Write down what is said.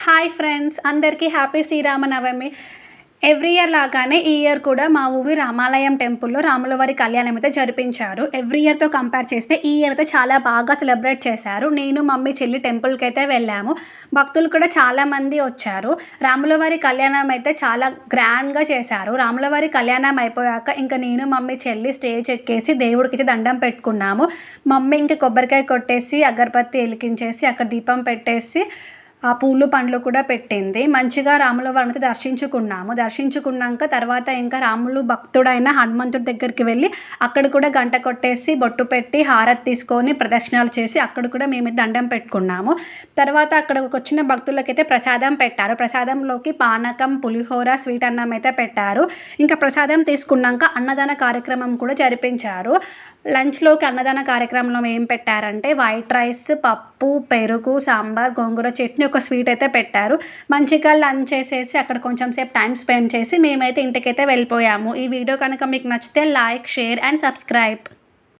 Hi friends, అందరికీ happy Sri Rama Navami. Every year లాగానే ఈ ఇయర్ కూడా మా ఊరి రామాలయం టెంపుల్‌లో రాములవారి కళ్యాణం అయితే జరిపించారు. ఎవ్రీ ఇయర్‌తో కంపేర్ చేస్తే ఈ ఇయర్ అయితే చాలా బాగా సెలబ్రేట్ చేశారు. నేను, మమ్మీ, చెల్లి టెంపుల్‌కైతే వెళ్ళాము. భక్తులు కూడా చాలామంది వచ్చారు. రాములవారి కళ్యాణం అయితే చాలా గ్రాండ్‌గా చేశారు. రాములవారి కళ్యాణం అయిపోయాక ఇంక నేను, మమ్మీ, చెల్లి స్టేజ్ ఎక్కేసి దేవుడికైతే దండం పెట్టుకున్నాము. మమ్మీ ఇంక కొబ్బరికాయ కొట్టేసి, అగరబత్తి ఎలిగించేసి, అక్కడ దీపం పెట్టేసి ఆ పూలు, పండ్లు కూడా పెట్టింది. మంచిగా రాముల వారినైతే దర్శించుకున్నాము. దర్శించుకున్నాక తర్వాత ఇంకా రాములు భక్తుడైన హనుమంతుడి దగ్గరికి వెళ్ళి అక్కడ కూడా గంట కొట్టేసి, బొట్టు పెట్టి, హారతి తీసుకొని, ప్రదక్షిణాలు చేసి అక్కడ కూడా మేము దండం పెట్టుకున్నాము. తర్వాత అక్కడికొచ్చిన భక్తులకైతే ప్రసాదం పెట్టారు. ప్రసాదంలోకి పానకం, పులిహోర, స్వీట్ అన్నం అయితే పెట్టారు. ఇంకా ప్రసాదం తీసుకున్నాక అన్నదాన కార్యక్రమం కూడా జరిపించారు. లంచ్‌లోకి అన్నదాన కార్యక్రమంలో ఏం పెట్టారంటే వైట్ రైస్, పప్పు, పెరుగు, సాంబార్, గోంగూర చట్నీ, ఒక స్వీట్ అయితే పెట్టారు. మంచిగా లంచ్ చేసేసి అక్కడ కొంచెం సేపు టైమ్ స్పెండ్ చేసి మేమైతే ఇంటికైతే వెళ్ళిపోయాము. ఈ వీడియో కనుక మీకు నచ్చితే లైక్, షేర్ అండ్ సబ్స్క్రైబ్.